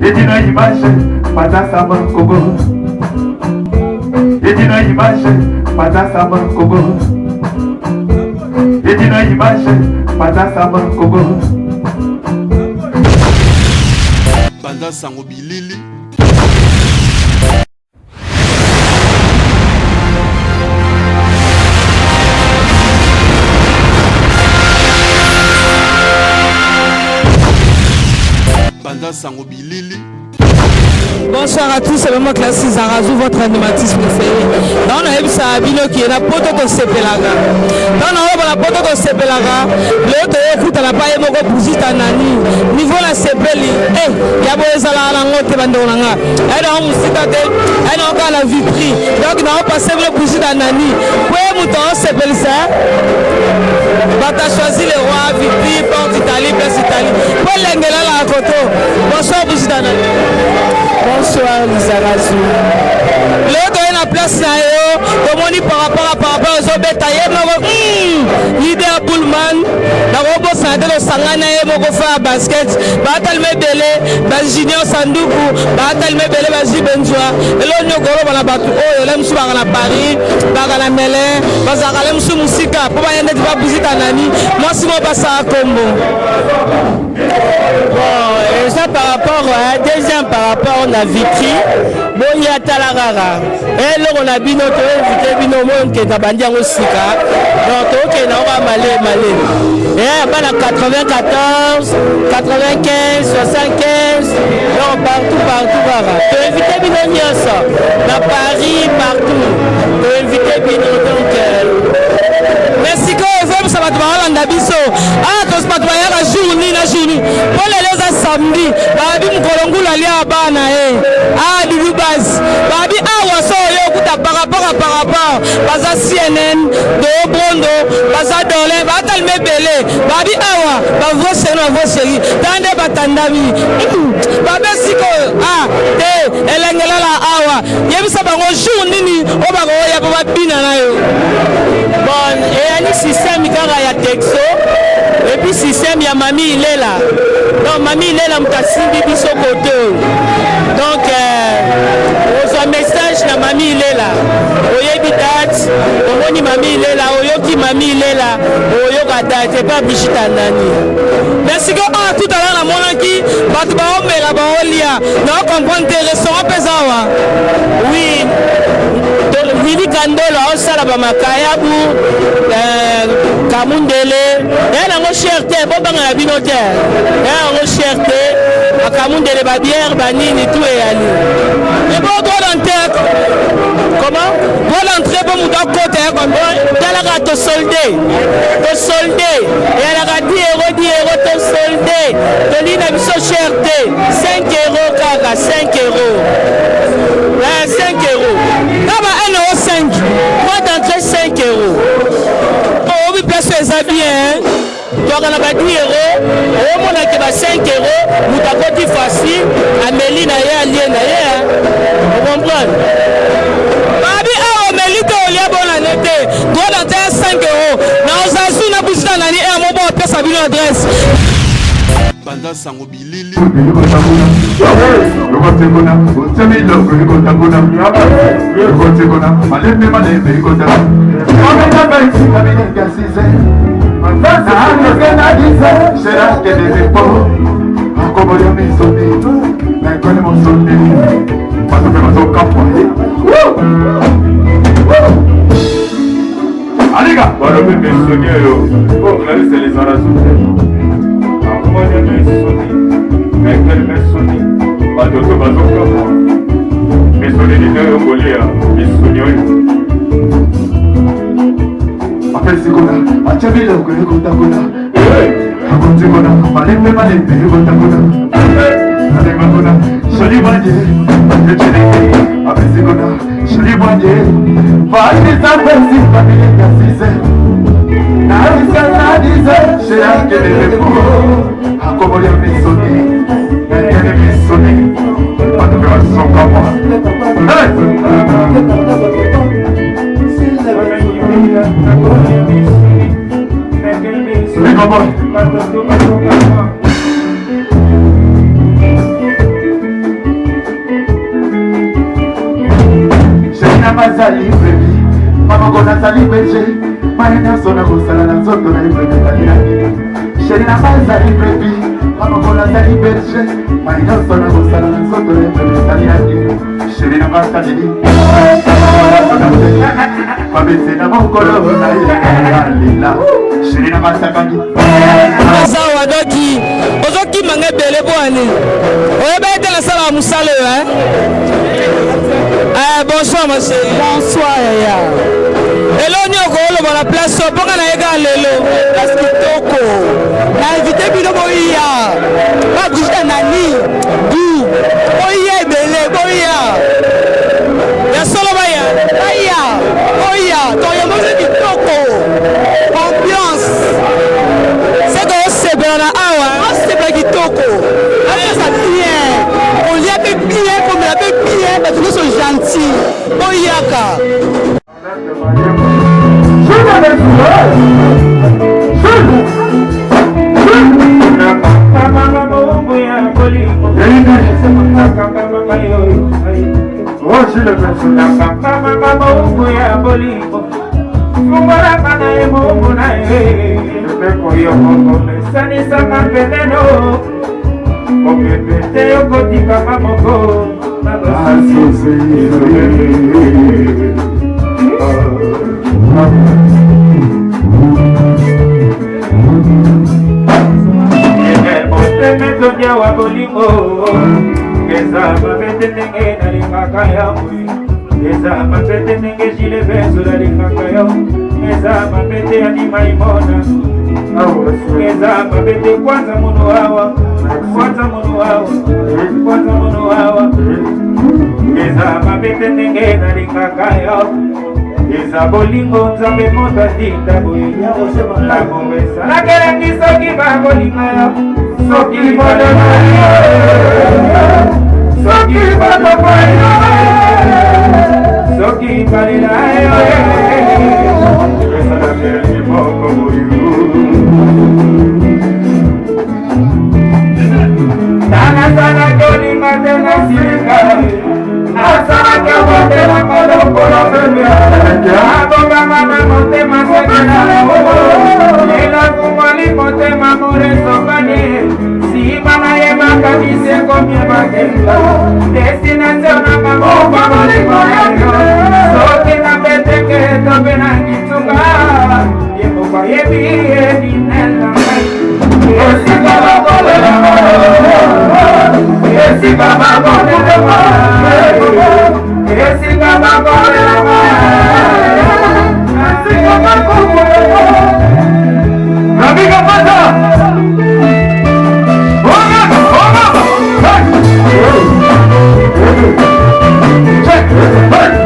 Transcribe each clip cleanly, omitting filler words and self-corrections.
Edina image, Padasama Kogo. Edina image, Padasama Kogo. Edina image, Padasama Kogo. Padasama Bilili. Sango Bilili. Bonsoir à tous, c'est vraiment classe Zarazou, votre animatrice préférée. Dans la Sabino qui est la poto de Sepelaga. Dans la poto de Sepelaga, l'autre écoute à la paille moko pour Nani. Niveau la Sepeli, il y a beau à la langue de Bandonanga. Elle a un citadelle, elle a encore la vitrie. Donc, nous avons passé le pour Nani. Pourquoi mouton Sepel ça? Bata choisi le roi, vitrie, porte Italie, place Italie. Pour l'engela la koto. Bonsoir, pour Nani. Bonsoir Lizarazu. L'autre est la place là, comme on dit par rapport aux obétaillés, leader Pullman, la robot santé le sangana et mon faire basket, batal me belé, bas junior Sandoukou, batal me belé, bas Benjoa, et l'on y a la bateau, oh, l'aime sous la Paris, la mêlée, bas à l'aime sous Moussika, pour pas y aller pas visiter un ami, moi si moi passe à Combo. Bon, et ça par rapport à deuxième par rapport à Vitry, bon il y a Talarara, et là on a bino invité bino monde qui est à Bandian aussi, donc ok on va malé. Et après la 94, 95, 75, non partout voilà. Tu as invité bino Nyonso, à Paris partout, tu as invité bino donc. Merci que vous ça va te voir en Dabiso. Ah, tu vas te voir la journée. Pour les samedi, babi mkolongu la lia bana Ah, du base. Babi awa so yo kuta par rapport. Baza CNN, de Brondo, baza Dolé, batal me belé. Babi awa, ba vos chéri. Tande batandami. Babi siko elengela la awa. Yebisa bango journée ni o ba ya ba bina na yo. Bon, et un système qui a texto, et puis système, il y a mamie, il est là. Donc, mamie, il est là, il est sur côté. Donc, on a un message, la mamie, il est là. Oyebitat, on dit mamie, il est là. Oyoki, mamie, il est là. Oyokata, c'est pas Brigitte Nani. Merci que tout à l'heure, la monarchie, Batba, Omega, Baolia, non, comprendre tes restaurants pesawa. Oui. Vili Kandola, on s'en va Makayabu, Kamundele, et la recherche, bon, dans la binotaire, et la recherche, à Kamundele, Babière, Banini, tout et Ali. Et bon, droit d'entrée, comment? Droit d'entrée, bon, d'un côté, comme elle a te soldé, et elle a 10 euros, te soldé, de l'inhabitation cherté, 5 euros, Kaka, 5 euros. 5 euros. D'abord 1,5 €. Moi d'entrée 5 euros. Oh oui, place ça bien. Donc on a 10 euros. Au moins on a 5 euros. Nous avons dit facile. Amélie n'a rien allié n'a rien. Vous comprenez? Babi Amélie de Olia bonne année. Droit d'entrée 5 euros. Dans un sou na bouche d'année et un moment on peut savoir l'adresse. Banda Sango Bilili. moko nazali berger mai nyonso nakosala na nzoto na ebrebetali na sheri na ngai ezali brebi moko nazali berger mai nyonso nakosala na nzoto na ebrebetali na sheri na ngai asaleli babete na mokolo na ye alela sheri na ngai asakani azawa doki ozokimanga ebele po ani oyeba ete nasala ya mosala oyo bonsoir ma chérie. Bonsoir yaya. Eloni okoloba na place mpoka na yeka lelo Place kitoko. Na invité bino boya. Ba Brigitte nani? Du. Boya ebele boya. ya solo baya Baya. Boya. Ton yamo c'est kitoko. Ambiance. c'est que osepela na awa Oh c'est pas kitoko. Ça bien. On y a fait bien comme la fait bien parce que nous sommes gentils. Boyaka. Mezodia wa bolingo Keza mabete nenge na limaka ya mui Keza mabete nenge jile bezo na limaka ya Keza mabete ya nima imona Keza mabete kwanza munu hawa Kwanza munu hawa Kwanza munu hawa Keza mabete nenge na limaka ya Keza bolingo nzambe mota tinda boi La kumesa na kerengi soki ba bolingo ya Soki badana Soki badana Soki badana Esa la kerengi moko moyu Tana sana joli matena sirika Asana ke wote na kolo kolo bebe Ako kama na mote masekena Lela kumali mote mamore sokane Si mana ye makabise komye bakenda Destination na mamoba mali koyo Soki na peteke tobe na kitunga Yebo kwa yebi yebi nela Yesi kama kole na Yesi kama kole na Yesi kama kole na Yesi kama kole na Amiga pata Check!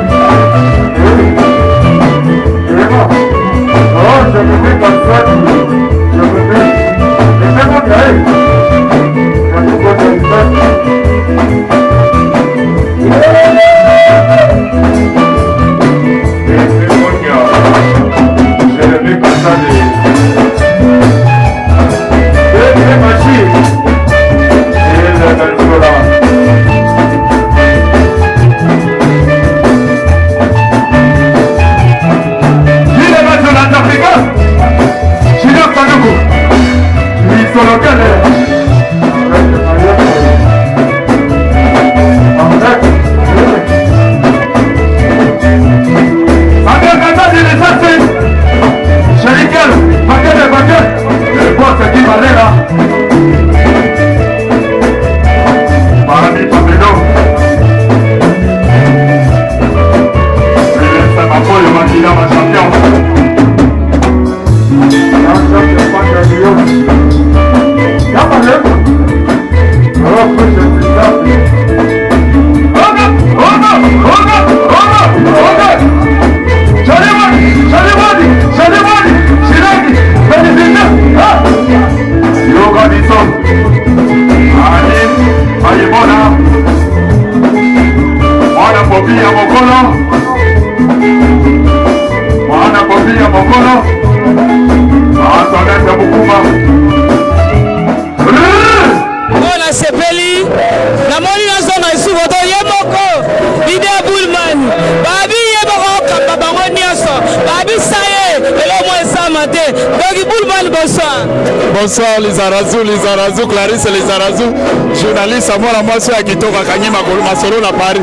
Bonsoir les Arazou, Clarisse les Arazou, journaliste à moi la moitié à Kitoko Kanyi Makolo Masolo na Paris.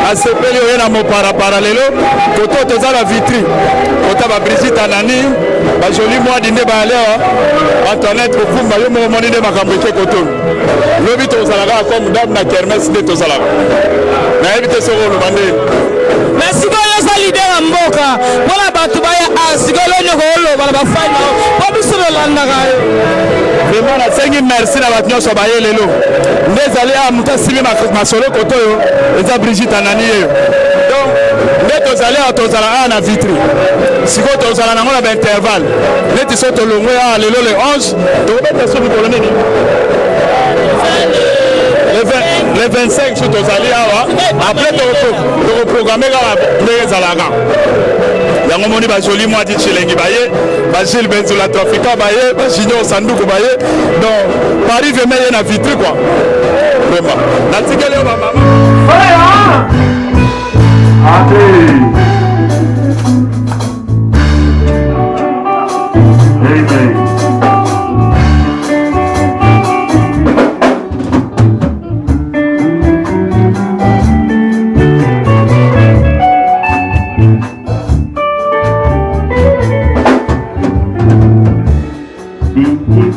A sepeli oyena mo para lelo, koto toza la vitrine. Kota ba Brigitte Anani, ba joli moi dinde ba leo. Antoinette Okumba yo mo moni de makamboke koto. Lobi tozalaka comme dame na kermesse de tozalaka. Na éviter ce rôle bandé. Merci beaucoup les leader en mboka. Voilà batu baya asigolo nyoko bala ba faina. Obisolo landaka. Vraiment la sengi merci na batnyo so baye lelo. Ndezali a muta simi masolo koto yo. Eza Brigitte Anani yo. Donc ndeto zali a tozala na vitrine. Siko tozala na ngona ba intervalle. Neti so to longwe a lelo le 11 to beta so bi kolone ni. Le 25 sur Tozali après de reprogrammer les Zalaga. Il y a un moment joli moi dit Chilengi Baye, Gilles Benzoula Trafika Baye, Junior Sandoukou Baye. Donc Paris veut mettre la vitrine quoi. Vraiment. La tigale au maman.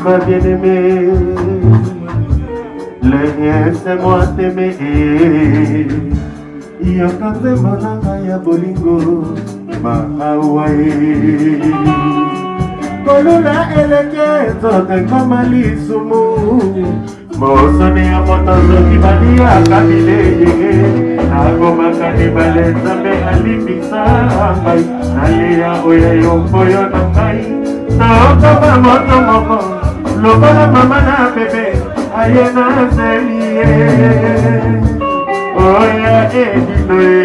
Ma bien-aimé, le rien c'est moi t'aimer. Yokanze monanga ya bolingo, ma Hawaii. Kolula eleke zote kama lisumu. Mosoni ya motozo kibali ya kabile yege. Nagoma kanibale zambe alipisa ambai. Nalia oya yomboyo nangai. Naoka moto moko. Lokola mama na bebe ayena zeliye oya edinoe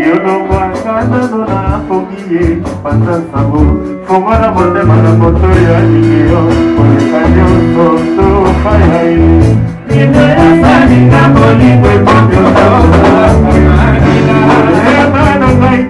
yono mwakana no na fogiye panta sabo fomara mote mana moto ya niyo oleka nyonso to fayae ine ya sani na boli kwe pompyo tola ema na ngai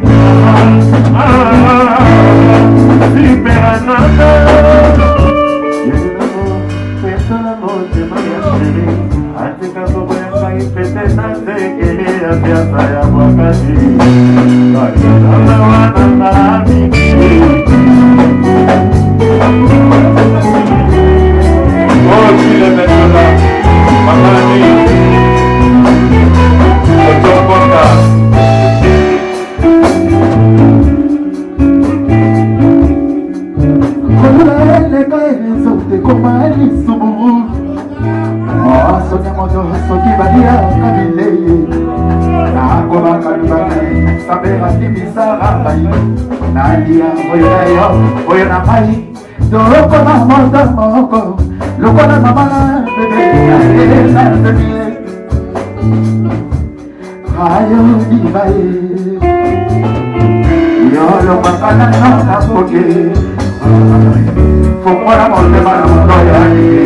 Superanata Nadia, oye na mai, doko na moda moko, loko na mama bebe, na bebe, ayo divae, yo lo makana na poke, fomora monte mara moto ya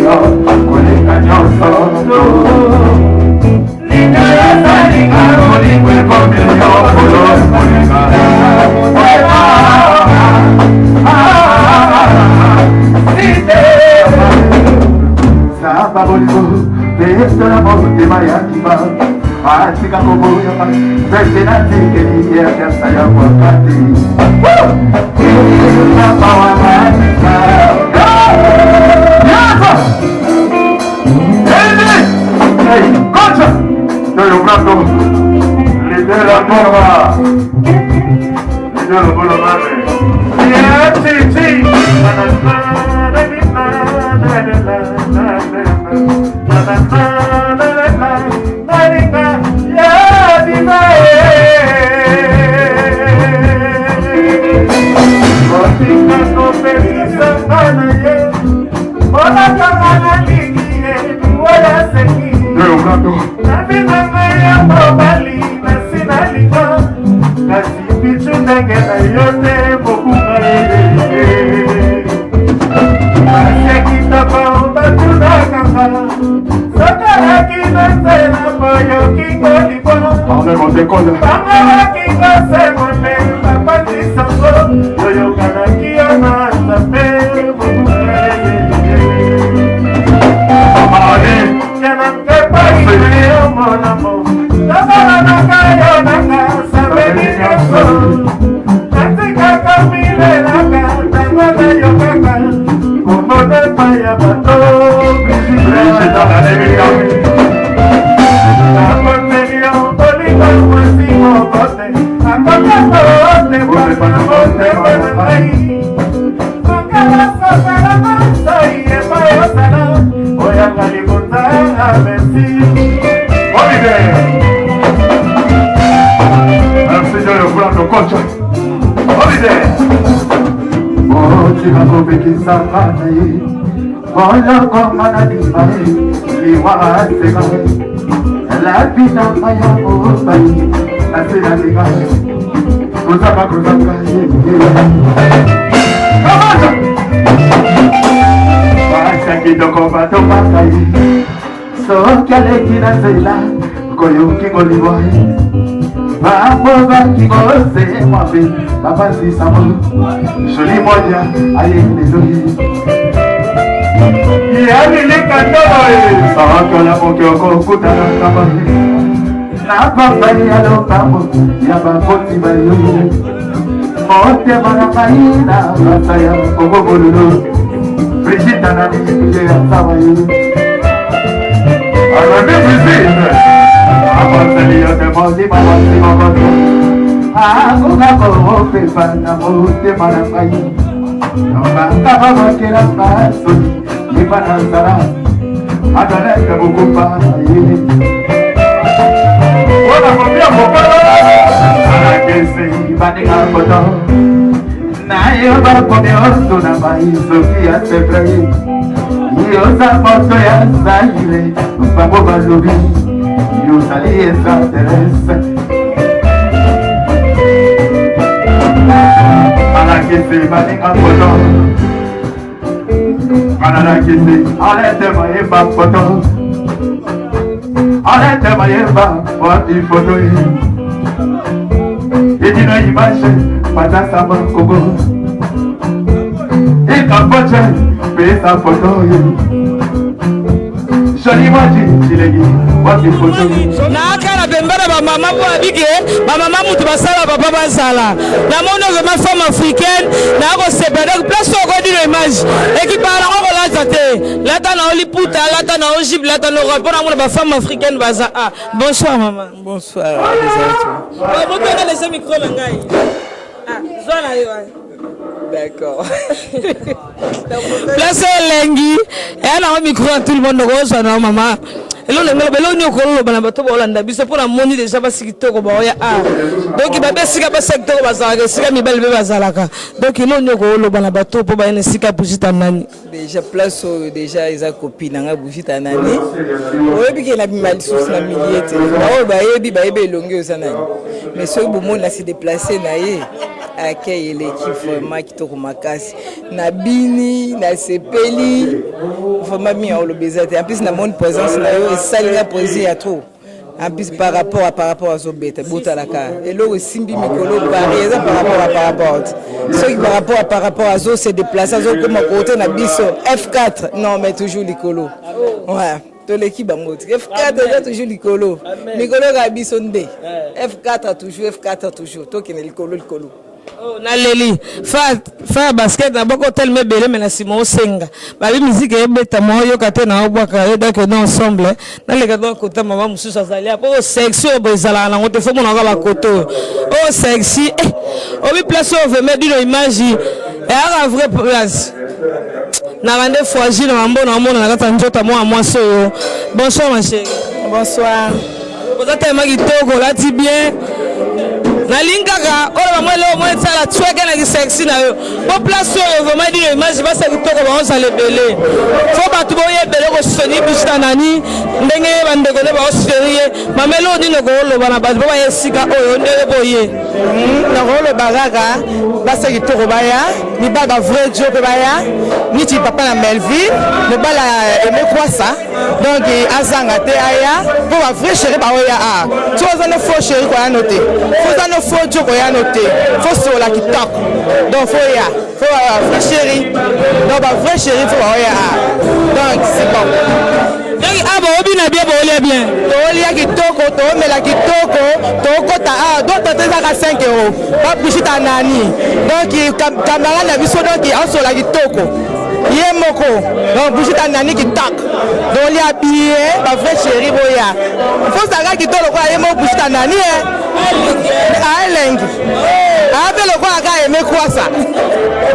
yo, kule kanyoso. Niña ya sali caro, ni cuerpo mío, color monica. Sababoligo, beso la morte mayakiba, atika koboya pa, besena tikeni ya kasa ya wakati. Ina bawa manika. Yasa! Hey, concha! Estoy logrando lidera nueva. Lidera nueva madre. Yeah, sí, sí. kocha obide oti bakopekisa ngai bola komana dibai liwa sega la pita maya obai asira digai kusaka ngai kamata basa kitoko bato bakai so kale kinazela koyuki ngoliwai Bapo baki kose mwabe Baba si samu Shuli moja aye nidoi Yami likandoe Sawako la poke oko kutana kama Na papa ya lo papo Ya bapoti bayo Mote marakaina Basaya koko bolulu Brigitte na nijike ya sawayo Arabe Brigitte Avanzalia de Modi Mawasi Mawasi Aku kako pepa na mute marakai Noma kama kila paso Ipana sara Adana kabukupa Wana kumbia mokolo Arakese ibani kakoto Na yoba kome osto na mai Sofia Sebrei Yosa moto ya Zaire Mpambo balubi You salí extraterrestre Para que se vayan a foto Para que se alete maemba foto Alete maemba Wati foto Iti no image Pata sama kogo Ika poche Pesa foto Shani maji chilegi Wati foto nakala bembana bamama po abike bamama mutu basala papa basala namoni vraiment femme africaine nakosepela place okodino image ekipala kokolata te lata na oliputa lata na ogypte lata na europe mpona mona bafemme africaine baza bonsoir mama Bonsoir. botanga lese micro na ngai zwa na yo D'accord. place elengi eya nango micro ya tout le monde okozwa na mama elonengelo beloni okoloba na bato baolanda biso mpona moni deja basi kitoko baoya donc babesika basi kitoko bazalaka esika mibali mpe bazalaka donc eloni okoloba na bato mpo bayena esika Brigitte nani Déjà place déjà eza copine nga Brigitte nani oyebi ke na bima lisusu na milieu te bao bayebi elongi oza nani mais soki bomoni na se déplacer na ye accueil l'équipe vraiment kitoko makasi na bini na sepeli vraiment mi olobeza te en plus na mon présence na yo esalinga plaisir ya trop en plus par rapport à Zobeta botalaka et là simbi mikolo bari eza par rapport ceux qui par rapport à Zo se déplacer Zo comme côté na biso F4 non mais toujours likolo ouais to l'équipe bangoti F4 eza toujours likolo mikolo ga biso nde F4 toujours to kene likolo Oh, naleli fa basket na boko tel mebele mena simo osenga babi musique ebeta moyo kate na obwaka yoda que non ensemble na le kadon kota mama mususu azali apo sexy obezala na ngote fo mona ba koto oh sexy obi place over me dino image et ara vrai place na rande foisi na mambo na mona na kata njota mo moi so bonsoir ma chérie bonsoir vous êtes ma kitoko là ti bien nalingaka oyo bamwele omwe tsala tsweke na sexy na yo bo place oyo vraiment dino image basa kitoko baosala ebele fo bato boyebele kosoni Brigitte nani ndenge bandeko nde baositerie mamele oyo nino kooloba na bato bo baya esika oyo ndenge boye nakoloba kaka basa kitoko baya mibala bavrai jo mpe baya niti papa na Melville mobala emekwasa donc azanga te aya mpo bavrai chéri baoya so oza no faux chéri koyano te foza no faux jo koyano te fo sola kitoko donc foya fo bavrai chéri donc bavrai chéri fo baoya donc c'est bon donc obina bien bolia bien tolia kitoko toomela kitoko tokota donc totezaka 5 € ba Brigitte nani donc camarade na biso donc asola kitoko ye moko donc Brigitte nani kitoko donc lia bien ba vrai chéri boya faut sanga kitoko kwa ye moko Brigitte nani alengi ape lo kwa ka eme kwasa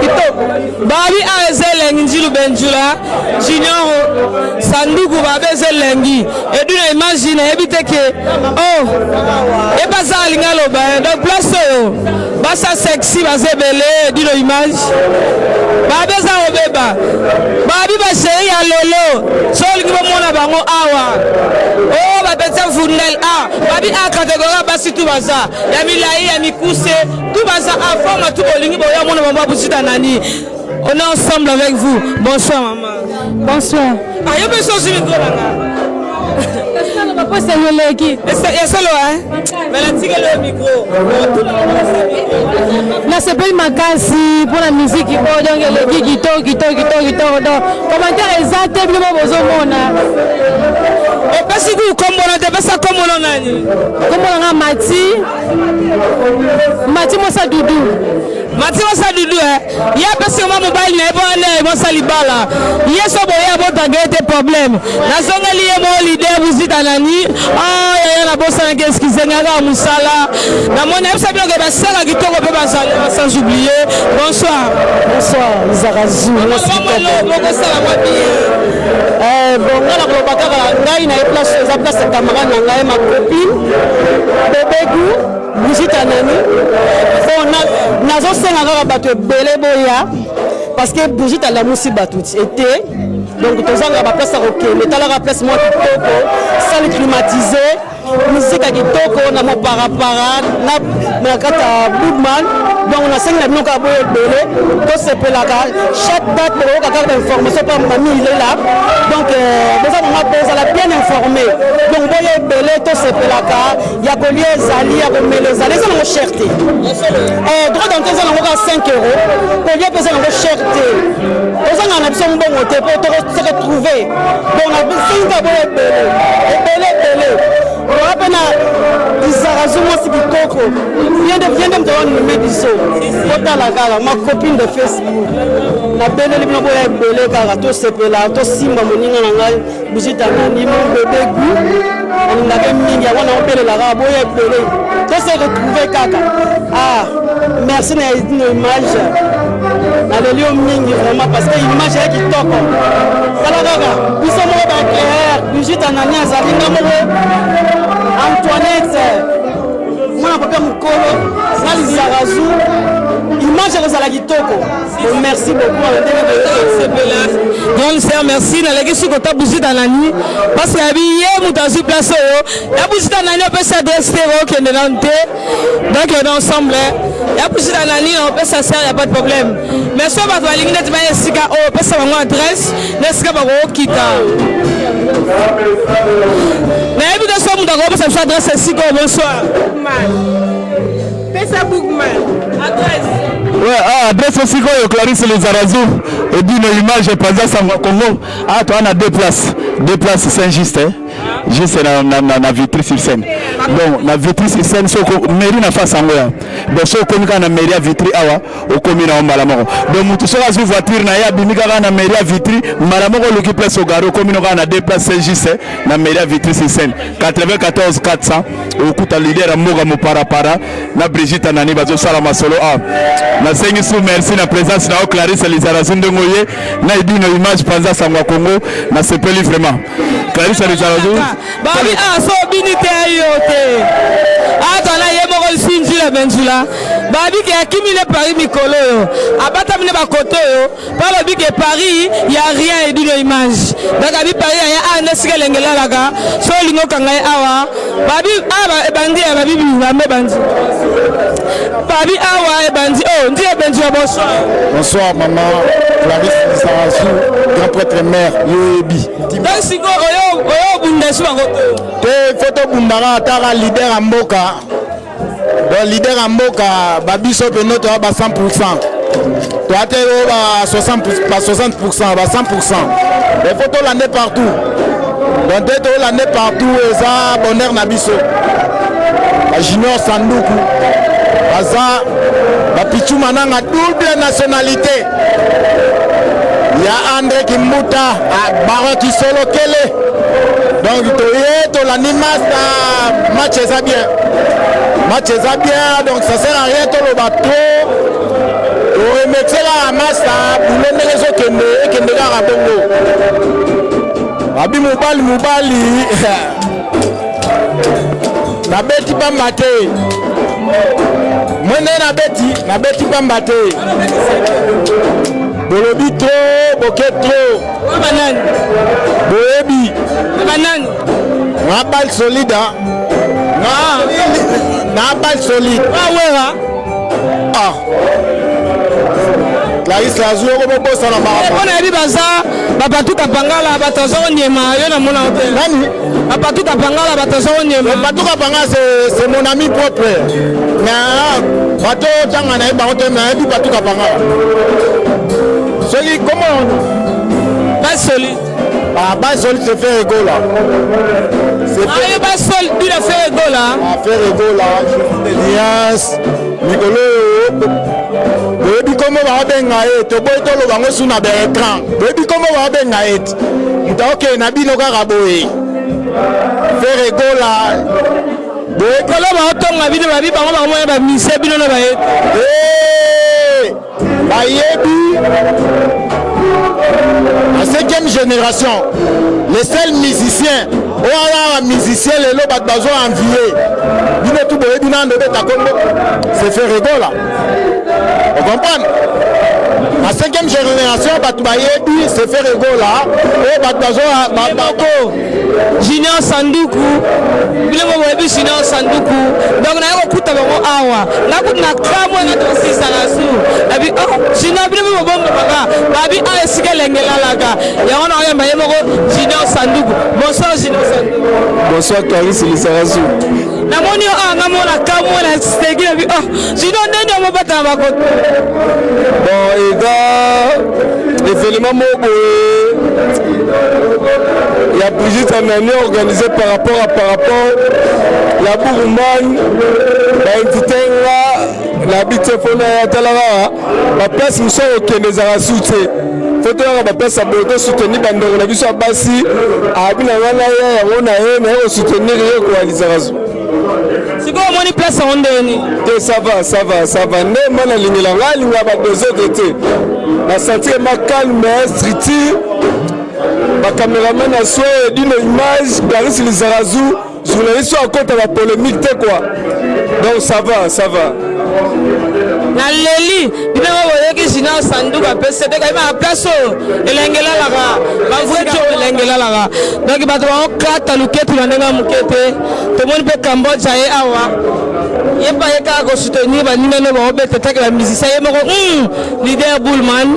kitoko babi azelengi njilu benjula junior sanduku babe zelengi eduna imagine ebiteke oh ebazali ngalo ba donc place lelo basa sexy bazebele dino image babeza obeba babi basheri ya lelo solingi bomona bango awa oh babetsa fundel a babi a catégorie basi tu baza ya milai ya mikuse tu baza a forme tu bolingi boya mona mama busita nani on est ensemble avec vous. Bonsoir maman. Bonsoir. Ah yo beso sur micro là. Papa c'est le qui. Et solo hein. Mais la tige le micro. Là c'est pas ma casse pour la musique qui donc le qui donc commentaire exact bien bozo mona. Et parce que comme on a pas comme on a nani. Comme on a Mati moi ça doudou. Mati moi ça doudou hein. Il y a parce que moi mobile n'est pas là moi ça libala. Il y a so boya bota gete problème. La zonga lié mo leader vous dit anani. Ah ya na bossa qu'est-ce qui zengaka musala. Na mona ça bien que ba sala kitoko pe ba sala sans oublier. Bonsoir. Bonsoir Zarazu. Bon ngala ko bakaka ngai na place za place camarade na ngai ma copine. Bebegu Brigitte Anani. Bon nazo senga kaka bato ebele boya parce que Brigitte a la musi bato était donc tozanga ba place OK mais talaka place moi kitoko salle climatisée musique à kitoko na mo parapara na kata Budman donc on a 5 na binoka boye belé to sepelaka chaque date pour kaka information par mami il est là donc besoin de moi la bien informé donc boye belé to sepelaka ya kolie zali ya komele zali ça na cherté droit d'entrée ça na 5 €. Kolie pesa na cherté ozanga na biso mbongo te pour te retrouver donc na bisinga boye belé on appelle Zarazu moi c'est kitoko vient de me donner numéro biso kota la kala ma copine de Facebook na belé bino boya belé kaka to sepela to simba moninga na ngai Brigitte Anani mon bébé gu on avait mingi ya wana opele la kaka boya belé to se retrouver kaka ah merci na image na le lieu mingi vraiment parce que image est kitoko kala kaka biso mo ba clair Brigitte Anani azali ngamo Antoinette, moi je peux me coller, Zarazu, image de la Kitoko. Merci beaucoup. Donc c'est merci. Dans les questions qu'on t'a bougé dans la nuit, parce qu'il y a bien mutasu place la bougé dans la nuit on peut s'adresser au Canada. Donc on est ensemble. La bougé dans la nuit on peut s'asseoir, il y a pas de problème. Mais soit pas toi ligne de manière sika on peut savoir mon adresse, n'est-ce pas au kita. Mais évidemment ça on peut s'adresser sika bonsoir. Pesa Bookman. Adresse. Ouais, adresse aussi quoi, Clarisse les Zarazu et dit nos images pas ça Congo. Ah, toi on a deux places Saint-Just hein. Juste na vitri sur scène. Donc na vitri sur scène soko mairie na face angoya. Donc soko komika na mairie vitri awa o komina o malamoko. Donc mutu soka zu voiture na ya bimika na mairie vitri malamoko loki place au garo komino na deux places Saint-Just na mairie vitri sur scène. 94 400 au kuta leader amoga mo para na Brigitte Anani bazo sala masolo a. Na sengi sou merci na présence na Clarisse les Zarazu ndengoye na idino image panza sangwa Congo na sepeli vraiment. Clarisse les Zarazu Babi so binite ayote. Ata na yemo ko sinjila benzula. Babi ke akimile Paris mikolo yo. Abata mine ba koto yo. Pas babi ke Paris y a rien et d'une image. Donc abi Paris ya anesike lengela laka. So lingo kangai awa. Babi aba ebandi ya babi bimame bandi. Babi awa ebandi oh ndiye benji bonsoir. Bonsoir maman Clarisse Zarazu, grand prêtre mère Yoebi. Donc siko oyo bundesu bakoto. Te photo bundara tara leader à Mboka. Donc leader à Mboka babiso pe notre ba 100%. Toi tu ba 60% pas 60% ba 100%. Les photos l'année partout. Donc dès l'année partout et ça bonheur na biso. Ba Junior Sanduku. Baza ba pichu mananga double nationalité. Il y a André Kimbuta à Baroque Solo Kele. Donc tu l'animas match est bien. Match est bien donc ça sert à rien tout le bateau. On remettre la masse pour le réseau qui ne garde pas. Abi Moubali. La bête pas maté. Moi na beti pamba te. Bolobi trop, boket trop. Banane. Boyebi. Banane. Na balle solide. Na balle solide. Ah ouais. Ah. Clarisse Lazou ko bosa na mara. On a dit baza, papa tout a pangala, batazo nyema, yo na mona hotel. Nani? Papa tout a pangala, batazo nyema. Papa tout a pangala c'est mon ami propre. Mais bato tanga na ba hotel na bi papa tout a pangala. Celui comment? Pas solide. Ah, pas solide c'est faire ego là. C'est pas solide, il a fait ego là. Ah, faire ego là. Elias, Nicolo. Baby comment va benga et to boy to lo bango suna be écran. Baby comment va benga et. Muta OK na bino kaka boy. Faire ego là. Boy kala ba otonga bino ba bi bango ba mo ba mise bino na ba et. Eh! Ba yebi. La 5e génération, les seuls musiciens, on a un musicien, les lobes à besoin envier. Bino tout boy bino ndo beta Congo. C'est faire ego là. Vous comprenez? La 5e génération, Batoubayebi, c'est faire ego là. Et Batoubazo, Bako, Junior Sanduku, Bilemo Webi Junior Sanduku. Donc, on a un coup de awa. Là, on a cramé notre fils à la sou. Et puis, oh, Junior Bilemo Bomba, Babi a esqué l'engela laga. Et on a un Junior Sanduku. Bonsoir, Junior Sanduku. Bonsoir, Clarisse Lizarazu. Na moni a ngamona kamwe na stegi na bi oh jino ndeni amabata makoto bon ega événement moko il y a Brigitte Anani organisé par rapport la Bourman invité la bitefona ya talaka la place nous sommes au Kenezara soute photo ya place aboto soutenir bandoro na biso basi abina wana ya ngona na soutenir yo ko Lizarazu. Si vous avez une place à Ondeni, ça va. Ne mana lingela ngalinga ba deux autres. Na sentir ma calme, stricti. Ba caméraman a soit d'une image, Clarisse Lizarazu, journaliste à compte la polémique quoi. Donc ça va. Na leli, bina wa yeki jina sanduka pese te ka place elengela laka, ba voiture elengela laka. Donc ba to kata luketu na ndenga mukete. To moni pe Cambodge aye awa. Ye pa ye ka ko soutenir ba nina no ba obete te la musicien ye moko leader Bullman.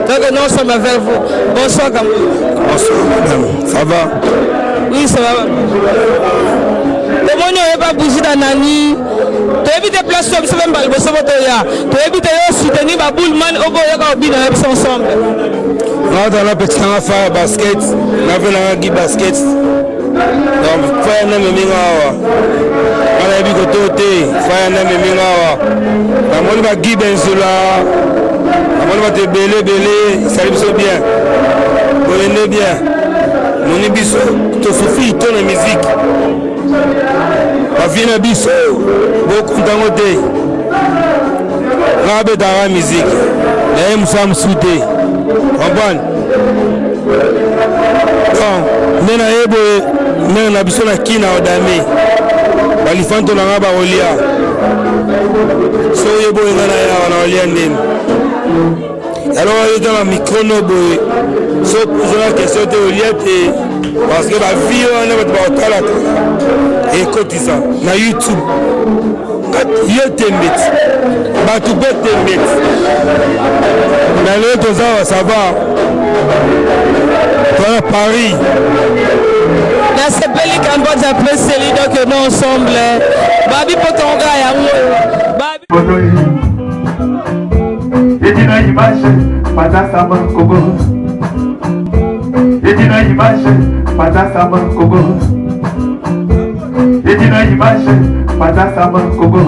Donc nous sommes avec vous. Bonsoir Cambodge. Bonsoir madame. Ça va? Oui, ça va. Le monde n'est pas bougé d'Anani. Tu évites places comme ça, même pas le boss de Toya. Tu évites de soutenir ma Bullman au bout de la bine avec son ensemble. Dans la petite affaire basket, la veille la basket. Donc, faire un ami mingawa. On a vu que côté, faire un ami mingawa. La monde va Guy Benzula. La monde va te belé, ça lui bien. Vous bien. Mon ébisso, tu souffles, ton musique. Ba vient biso, beaucoup d'angoté. Rabe dans la musique. Les femmes soudées. Comprends? Bon, nena ebo, nena biso na kina odame. Balifanto na ngaba olia. So yebo ngana ya na olia ndem. Alors il y a un micro noble. So poser la question de olia parce que la vie on est pas au talent. Écoute ça, na YouTube. Yo tembet. Ba tu bet tembet. Na le toza ça va. Toi Paris. La sepeli Cambodge après celle donc nous ensemble. Babi potonga ya Babi. Edina image padasa Kogo. Edina image padasa Kogo. Edina image padasa Kogo.